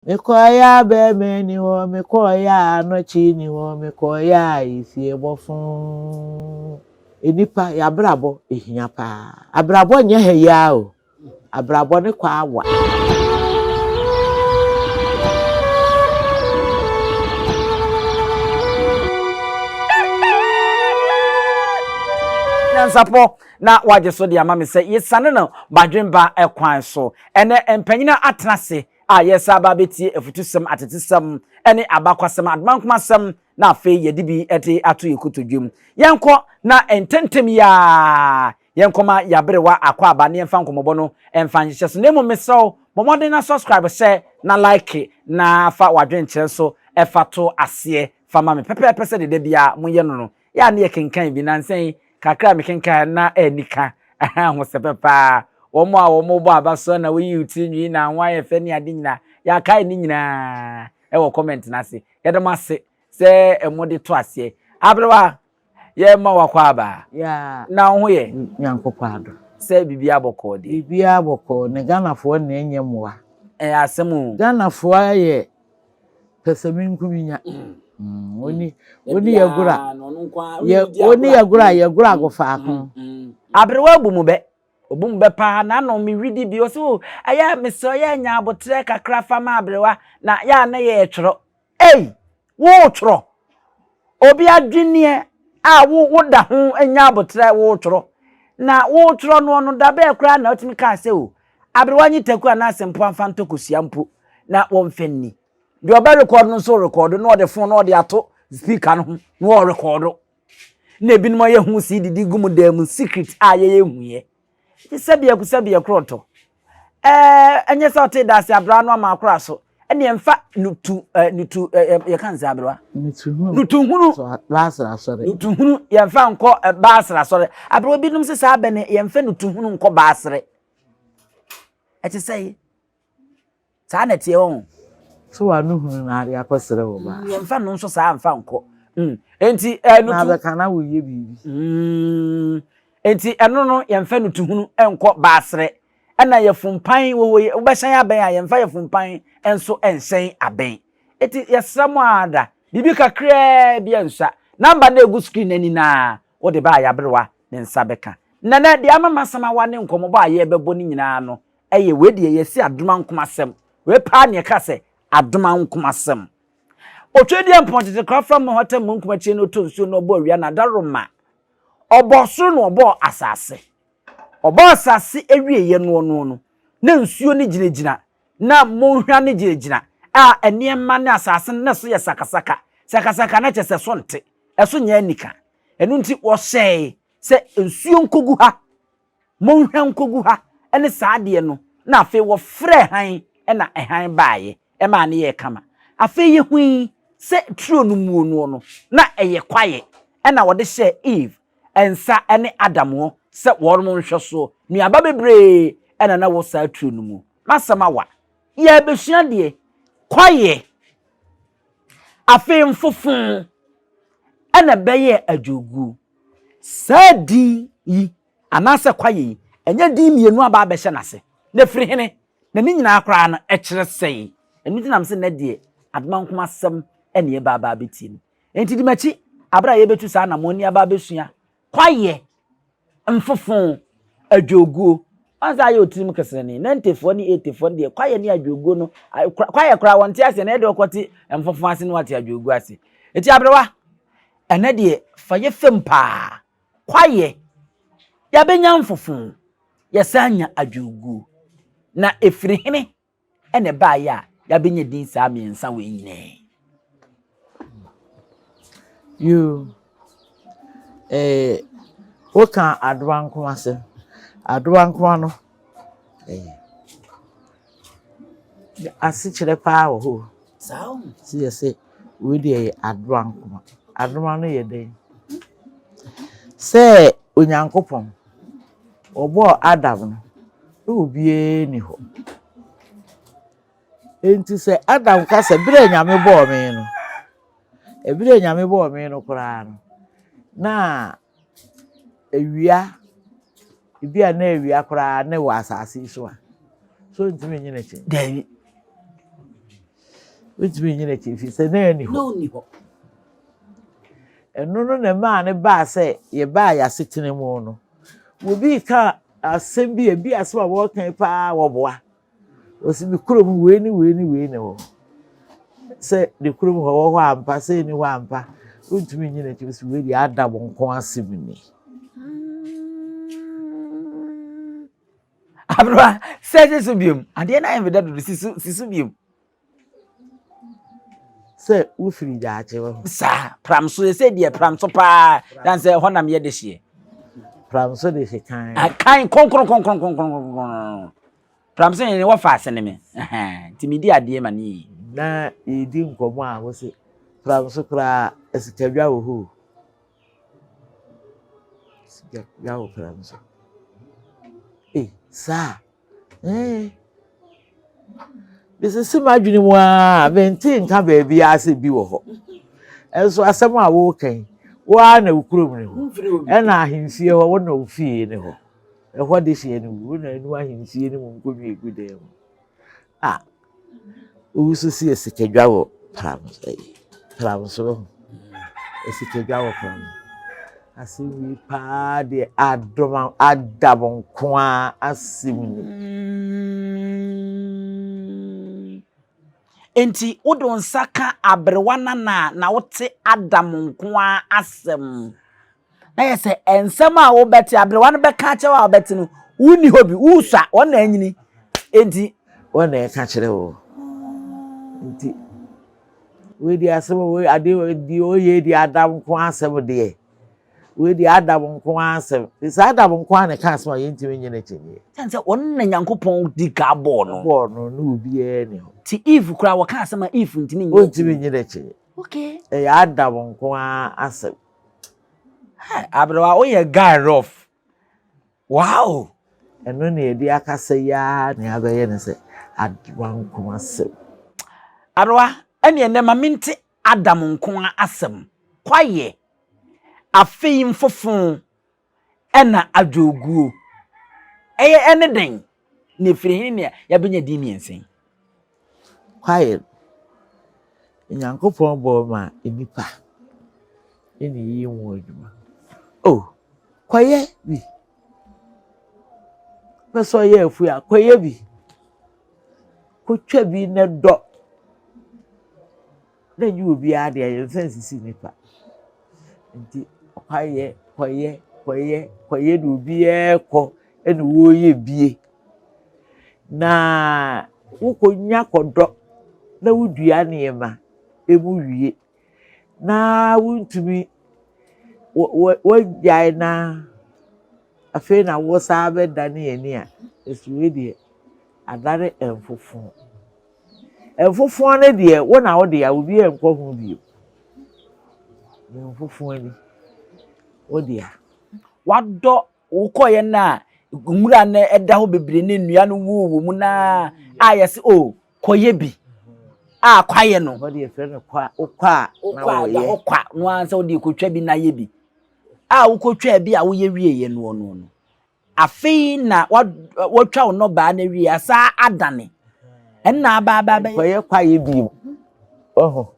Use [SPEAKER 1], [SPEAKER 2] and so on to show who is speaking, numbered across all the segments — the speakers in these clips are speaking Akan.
[SPEAKER 1] Mekoya be meni ho mekoya no chini ho mekoya ifie bofun enipa ya brabo ehia pa abrabo nye heya o abrabo ne kwa awa
[SPEAKER 2] NYANSAPO na waje so de ama me se yesane no badwemba ekwan so ene empanyina atenase a yesa ba betie efutusem atetesem ene abakwasem admankomasem na afi yedi bi ete ato yekotodwem yenko na ententem ya yenkoma yabrewa akwa aba ne yemfa nkomobo no emfa nhye so nemo mesew bomode na subscribe share na like na fa wadwenche so efato ase fama me pepepe se de bia munye no ya ne yekenkan bi nansen kakra mekenka na enika ho sepepa omo a omo bo abaso na we yuti nwi na nwa ye fe ni ade nyina ya kai ni nyina e wo comment na se yedem ase se emode to ase abrewa ye ma wakwa aba
[SPEAKER 1] ya
[SPEAKER 2] na ho ye
[SPEAKER 1] nyankopado
[SPEAKER 2] se bibia boko de
[SPEAKER 1] bibia boko ne Ganafo na enye moa
[SPEAKER 2] asemu
[SPEAKER 1] Ganafo aye pesamin kuminya oni yagura oni yagura go faako
[SPEAKER 2] abrewa bu mu be obumbe pa na no mi widi bi o so aya meso ya nya abotre kakra fa ma abrewa na ya na ye tworo wo tworo obi adwene a wo da ho anya abotre wo tworo na wo tworo no da be kra na otimi ka se o abrewa nyi taku na asempo amfa ntokosia mpo na wo mfenni de oba record no so record no de phone no de ato speaker no no record na ebinum ye hu si didi gum dem secret a ye huye sabia kroto enye sa ote da se abra no ma akra so ene emfa nutu ye kan se abra nutu hunu
[SPEAKER 1] so basra sore
[SPEAKER 2] nutu hunu ye mfa nko basra sore abra obinum se sa abene ye mfa nutu hunu nko basre eti sei sa na tie won
[SPEAKER 1] so wa no hunu na ari akosere wo ba
[SPEAKER 2] ye mfa no so sa mfa nko enti nutu
[SPEAKER 1] na be kana wo ye bibi
[SPEAKER 2] enti eno no yemfa no tuhunu enko basre ena yefumpan wo obehyan aben a yemfa yefumpan enso ensen aben eti yesamo ada bibi kakra bia nsa number na egu screen ani na wo de ba yabrewa ne nsa beka na de amama sama wa ne nkomo ba ye bebo ni nyina no eye we de yesi adoma nkomasem we pa ne ka se adoma nkomasem otwedi empotete kra from hotel munkumachi no to nsuo no bo wia na daroma oboso no obo asase ewie ye no na nsuo ni ginagina na monhwa ni ginagina a enema ne asase na so ye sakasaka na chese so nte eso nya anika enu nti wo hye se nsuo nkogu ha monhwa nkogu ha ene saade no na afi wo frɛ han na ehan baaye e ma ne ye kama afi ye hui se tro no muo no na eye kwaye na wo de hye Eve ensa ene Adamo se wormo nhwe so nuaba bebre ena na wo sa tru no mu masama wa ye besua de kwaye afem fofon ena beye ajogu sadi yi anase kwaye enye di mienu aba abehye nase na firi hene na ni nyina akra na ekire sei enu tinam se na de admankoma sem ene ye baba beti ni enti di machi abra ye betu sa na moni aba besua kwaye mfofon ajogu anza ye otirim kesene 94 ni 84 de kwaye ni ajogu no kwaye kra wonte ase na de okoti mfofon ase no wate ajogu ase eti abrewa ene de faye fempa kwaye ya benya mfofon ya sanya ajogu na efiri hene ene ba ya benya din sa miensa we nyine
[SPEAKER 1] you woka adwanko ase adwanko no asichire pa wo ho
[SPEAKER 2] sao
[SPEAKER 1] si yese we dey adwanko adoma no ye den se onyankopon obo Adam no obie ni ho enti se Adam ka se bire nyame bo me no ebire nyame bo me no kura no na ewia ibia na ewia kura na wa asase so a so ntimi nyina che
[SPEAKER 2] David
[SPEAKER 1] Which mean if you say any
[SPEAKER 2] no ni ho
[SPEAKER 1] and no man a bar say ye buy a sitting in one will be car as same be as well walking pa or boy was in the crew winnie no say the crew who am passing any one pa which mean it was really a double quansimony.
[SPEAKER 2] Abra says subium and then I am that subium.
[SPEAKER 1] Say, Ufri that,
[SPEAKER 2] Sir, Pram so say dear Pram so pa than say honam ye this year.
[SPEAKER 1] Pram so they say kind.
[SPEAKER 2] I can't con. Pram saying what fast enemy. Timidi dear mani.
[SPEAKER 1] Na he didn't come on, was it? Pram so cry as a cabia who. Yaw Pram so. Eh, sir. Eh. This is imagining one, maintain come baby as a bew. And so as someone walking, one no crew, and I him see or no fear in her. And what is she any wood and why him see anyone could be a good day. Ah, who so see a sick jaw, Prams, Prams, so a sick jaw from. I see we pa the Adamon Kwa as
[SPEAKER 2] Enti wodon saka abrewana na wote Adam nkoa asem na yese ensem a wo beti abrewana be ka chewa obeti no wuni hobi uswa wona anyini enti
[SPEAKER 1] wona e ka kire wo enti we di asem we ade di oye di Adam nkoa asem de we di Adam nkoa asem this Adam nkoa na ka asem ye ntimi nyina chenye
[SPEAKER 2] sense wonna nyankopon di ka bo no
[SPEAKER 1] no bi e ne
[SPEAKER 2] ti Eve kura waka asema Eve ntini
[SPEAKER 1] nyina ntimi nyina chenye
[SPEAKER 2] okay
[SPEAKER 1] e Adam nkoa asem
[SPEAKER 2] abrewa o ye guy rough wow
[SPEAKER 1] eno na edi akasa ya na abaye ne se Adam nkoa asem
[SPEAKER 2] abrewa ene ne maminti Adam nkoa asem Kwaye afeyin fofon ena adwoguo eye eneden ne firi ne ya benya di miensen
[SPEAKER 1] Kwaye Nyankopon bo ma enipa eni yi won adwuma oh Kwaye bi peso ye afu ya Kwaye bi ko twa bi ne do na yi obi ade ya sense si nipa nti Kwaye do bi ko eni wo ye bie na wo ko nya kodo na wudua ne ma emu wie na wuntumi wajai na afi na wo sa be dane yani a esuwe de adare enfofon ne de wo na wo de ya obi enko hu bi enfofon ni wo de ya
[SPEAKER 2] wado ukoye na ngura na eda ho bebre ne nnua no wo mu na ayese o koye bi Kwaye no
[SPEAKER 1] wo de fe no kwa okwa na wo ye
[SPEAKER 2] okwa no ansa wo de kotwa bi na ye bi ukotwa bi a wo ye wie ye no afi na wotwa wo no ba na wie asa adane enna ba
[SPEAKER 1] Kwaye bi oh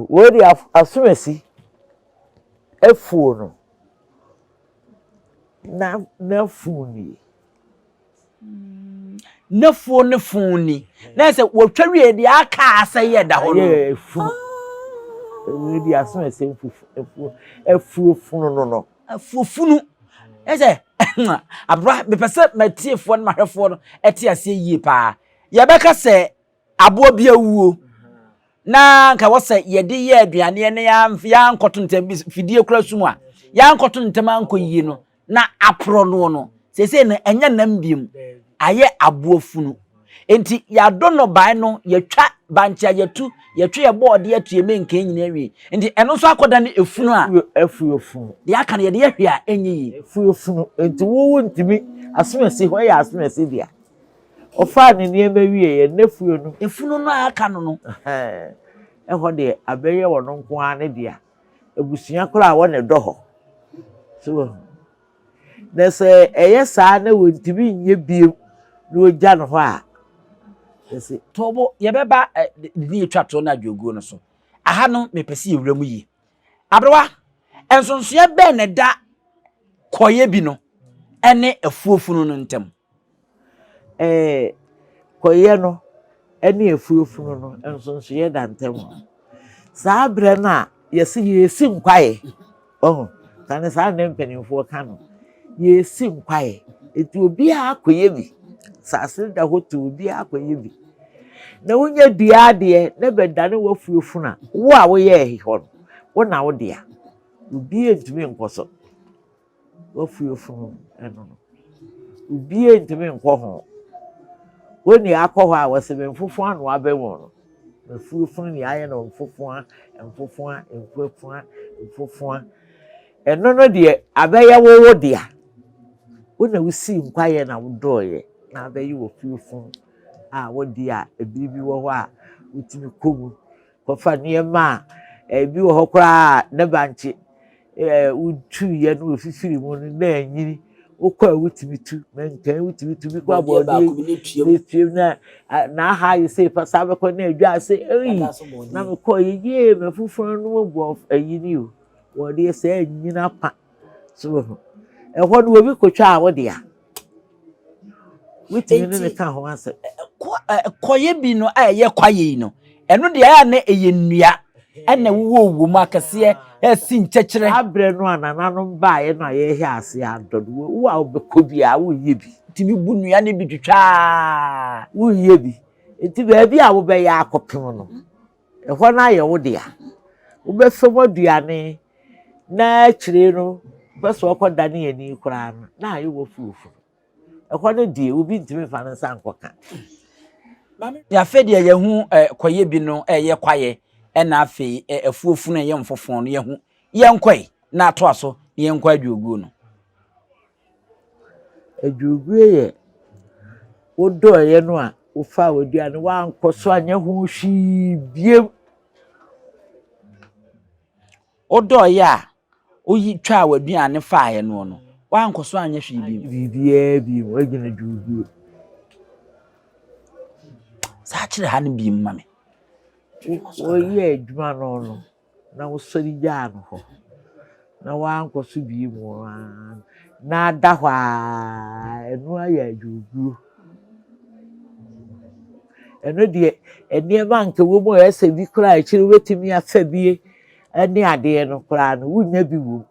[SPEAKER 1] wo de asumesi efu no na funi
[SPEAKER 2] na funi na se wotwa wie de aka asa ye da ho no
[SPEAKER 1] efu we de asumesi efu no
[SPEAKER 2] afufunu ese abra me pese matiefo na mahwefo no ete ase yie pa ye beka se abo bia wuo na nka wose ye de ye aduane ne ya nkoto ntem fidie kura sumu a ya nkoto ntem anko yie no na apro no sese na enya nam biem aye aboafunu enti ya dono bai no ye twa bancha yetu ye twa ye board ye tue menka nyina wi enti eno so akoda ne efunu a
[SPEAKER 1] efunu
[SPEAKER 2] de aka ne ye hwe a enyi
[SPEAKER 1] efunu enti wo ntimi asumesi ho ya asumesi dia ofa ne ne ma wie ye nefuo no
[SPEAKER 2] efunu no aka no
[SPEAKER 1] ho de abeye wono nko ane dia ebusua kora wo ne doho so na se eye saa na wo ntimi nye biem no gya no ho a Yes.
[SPEAKER 2] Tobo yebeba ni etwa to na adwoguo no so. Aha no mepese yewuramu yi. Abrewa ensonso be ne da koye bi no ene afuofunu no ntem.
[SPEAKER 1] Kwaye no ene afuofunu no ensonso ye da ntem. Saa bre na yesi nkwaye. Tane saa ne mpanimfo ka no. Yesi nkwaye. Eti obi a kwaye bi. Saase da hoto obi a kwaye bi. Na wonya dua de na bedane wafuofuna. Wo a wo ye ehiho no. Wo na wo de a. Obi entumi nkoso. Wafuofunu eno no. Obi entumi nko ho. Woni akọ a wasebe mfufu anu abewo no. Mfufu ni aye no mfufu. Eno no de abeye wo de a. Wona wusi nkwaye na wodoye na abeye wo fufu wo de a ebibi wo ho a utimi kogu. Kofa niema ebi wo ho kra ne banche utu ye no ofifiri mu na anyini okwa wutimitu menkan wutimitu kwa body na ha you say pa sabe ko na adwa say na me ko ye me fufun no bo anyini o wo de say anyina pa so e ho no obi kotwa wo de a wutimi ne ka ho ase
[SPEAKER 2] Koye bi no ye kwaye no eno de ya na eye nnua ena wo mu akase esi nchekere
[SPEAKER 1] abre no anananom baaye no ye hia ase adodo wo a obekobi a wo ye bi
[SPEAKER 2] timi bu nnua ne bi twitwa
[SPEAKER 1] wo ye bi enti ba bi a wo be ya akopem no e ho na ye wo de a wo be fem aduane na kire no be so okoda ne ani kura no na aye wo fufu e ho no die obi ntimi fa no san koka
[SPEAKER 2] ya fedi ye hu koye bi no ye kwaye ena afi afuofu no ye mfofon no ye hu ye nkwai na ato aso ye nkwa adwogu no
[SPEAKER 1] adwogu ye wodo ye no a wo fa waduane wa nkoso anya hu hwi biem
[SPEAKER 2] odo ye a oyi twa waduane fa ye no no wa nkoso anya hwi
[SPEAKER 1] bibia bi wo gina adwogu
[SPEAKER 2] sa kire ha ne bi mma me
[SPEAKER 1] wo ye adwuma no na wo sori ja no ho na wa nkoso bi mu na da hwa enu aye adwogu eno de eniema nke wo mo ese bi kura a kire wetimi afa bie eni ade no kura no wunya bi wo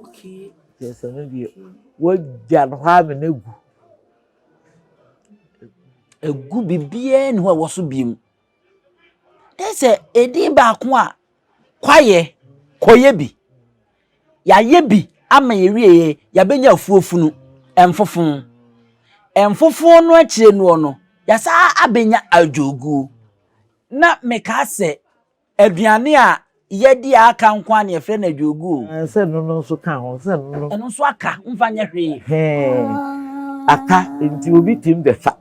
[SPEAKER 2] okay
[SPEAKER 1] yes eno de wo ja no ha me na
[SPEAKER 2] egu bibie ni ho wo so biem dese edin ba ko a kwaye koye bi ya ye bi ama ye wie ya benya afuofunu emfofon no akire no no ya sa abenya adwogu na meka se aduane a ye di aka nkwa na efre na adwogu
[SPEAKER 1] se no so ka ho se no
[SPEAKER 2] eno so aka mfanya hwe
[SPEAKER 1] aka nti obi tim befa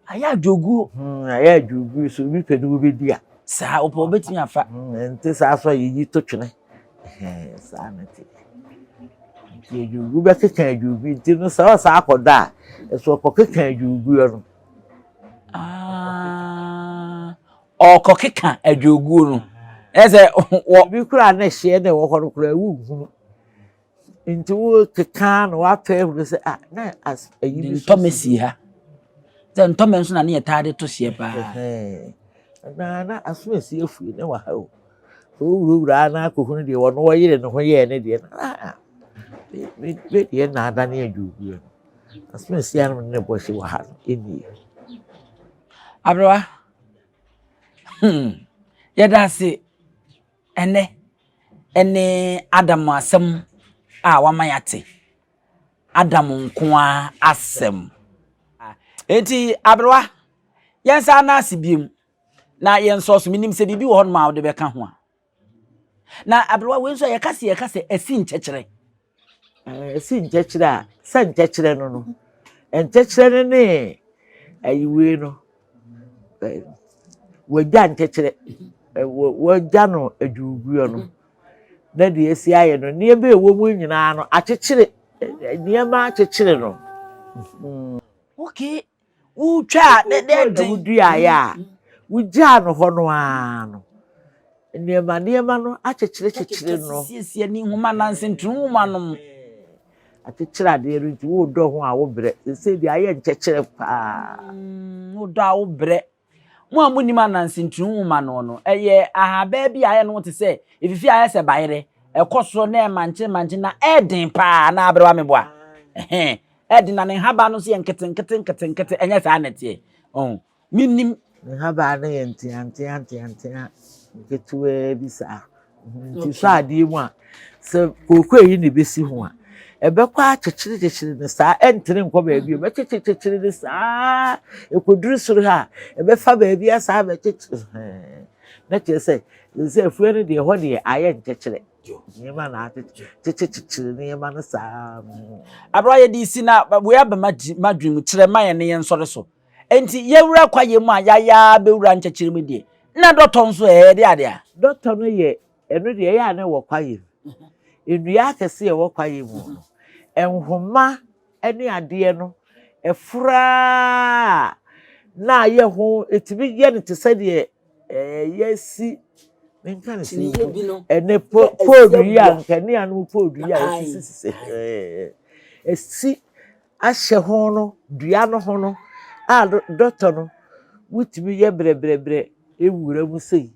[SPEAKER 2] aya adwogu
[SPEAKER 1] aya adwogu so obi pedu obi dia
[SPEAKER 2] sa opo betimi afa
[SPEAKER 1] nti sa so yi to twene sa na ti adwogu be keka adwogu nti no sa akoda so okokeka adwogu no
[SPEAKER 2] okokeka adwogu no eze
[SPEAKER 1] bi kura na hye na wo horo kura wu nti wo keka no wa pa hu se na as ayi bi
[SPEAKER 2] to mesi ha ze nto men so na ne yetade to hye pa
[SPEAKER 1] na aso esi afu ne wa ha o wura na akohunu de wo no wo yire ne ho ye ne de be de na ada ne adwogu aso esi anu ne bo hye wa ha eni
[SPEAKER 2] abrewa yeda se ene Adam asem a wamayate Adam nkoa asem enti abrewa yensa na asibiem na yenso so minim se bibi wo ho ma wo de beka ho a na abrewa wenso yekase esi nchekere
[SPEAKER 1] esi nchekere a sa nchekere no nchekere ne ayiwe no wagya nchekere wagya no adwogu no na de esi aye no niema ewo mu nyina no akekere niema akekere no
[SPEAKER 2] Okay. Who try
[SPEAKER 1] that would do ya. We jan hono ano. Near my no, I church no.
[SPEAKER 2] Yes, any woman dancing to woman.
[SPEAKER 1] I teach her dear into wood dog who I will break. They say the iron church.
[SPEAKER 2] No doubt bread. One money man dancing to woman no. Eh, ah, baby, I know what to say. If you fear as a buyer, a cost so near mansion, na Edding pa, na bramebois. Eh, Edding and Habanos and kitten, and yes, Annette. Oh, minim.
[SPEAKER 1] Habane auntie. Get to a bisa. Decide you want. So, go in the busy one. A bequa church in the star, entering for baby, but church in the star. You could dress through her. A befa baby as I have a church. Let you say, you say, if we're the honey, I ain't church. Near man, I church near man. I brought this in up, but we have my dream with Tremay and so. Enti yewura Kwaye mu ayaya bewura nchechiri mu die na dɔtɔ nso de ade dɔtɔ no ye eno de ya na wɔ Kwaye enua kese ye wɔ Kwaye mu no enhoma ene ade no efura na ye ho etibi ye ne te sɛ de yesi menka ne si ene podu ya nkane anu podu ya sisi esi ahye ho no dua no ho no doctor no wutimi ye brebre ewura mu sei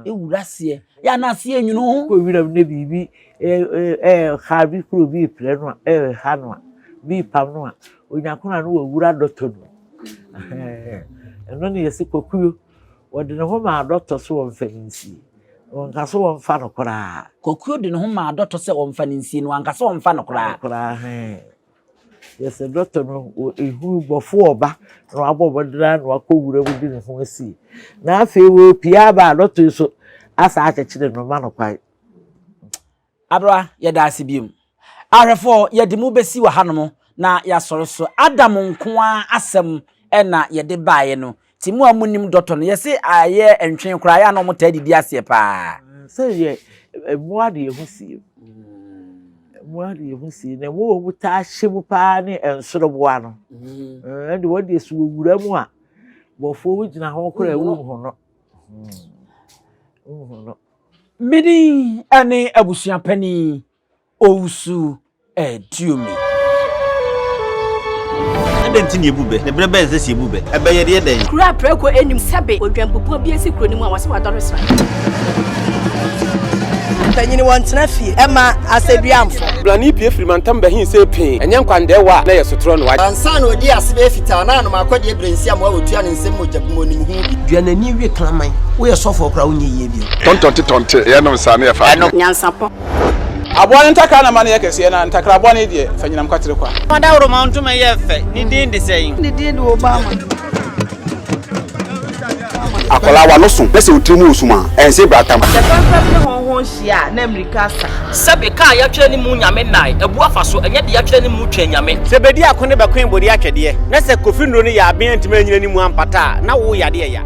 [SPEAKER 1] ewura se ya na se enwunu ko wira ne bibi ha bi kro bi pre no ha no bi pam no onyakona no wura doctor no eno ne yesi kokuyo wode ne ho ma doctor so won faninsi won ka so won fa no kora kokuyo de ne ho ma doctor se won faninsi no anka so won fa no kora yes, a doctor no who before ba no abobodra no akowura budi ne ho asi na afi we pia ba doctor so asa achechire no ma no kwai abra ye da asibiem arefo ye de mu besi wa hanom na ya soro so adam nkoa asem na ye de baaye no timu amunim doctor no ye se aye entwen kra ya no mo ta didi ase pa se ye mo ade ye ho si Mwari yehusi na wo buta hyebu pa ne ensoroboa no ende wode esu wura mu a bofo wugina ho kora wu ho no mini ane abusua pani owusu ediumi
[SPEAKER 3] Denti ni ebube ne brebe nse si ebube ebe ye de den
[SPEAKER 4] kura preko enim sebe odwampopo bi esi kroni mu a wase wadoresa tanyini wontena fie ema aseduamfo
[SPEAKER 5] blani pie frimantam bahin se pin enye nkwande wa na yesotro no wa
[SPEAKER 6] ansa na odi asebe fita na no makodi ebrensia mo awotua ne nsem mojabumo nim hu
[SPEAKER 3] duanani wie klaman wo ye sofo okra wo nye yie bi
[SPEAKER 7] tontonte ye no nsa na ye fa
[SPEAKER 4] NYANSAPO
[SPEAKER 5] abone ntaka na mane yekese na ntakra abone die fanyinam kwatere kwa
[SPEAKER 3] mada woro ma ntuma ye fe ni din de sei
[SPEAKER 4] ni din de Obama
[SPEAKER 7] akola wa no so pese otimu osuma ense bratam
[SPEAKER 6] hia na America
[SPEAKER 3] sebe ka ya twa ni mu nyame nai ebu afa so enye de ya twa ni mu twa nyame
[SPEAKER 5] sebedi akone be kwen bodi akede na se kofi nro ni ya aben ntime nyina ni mu ampata na wo yade ya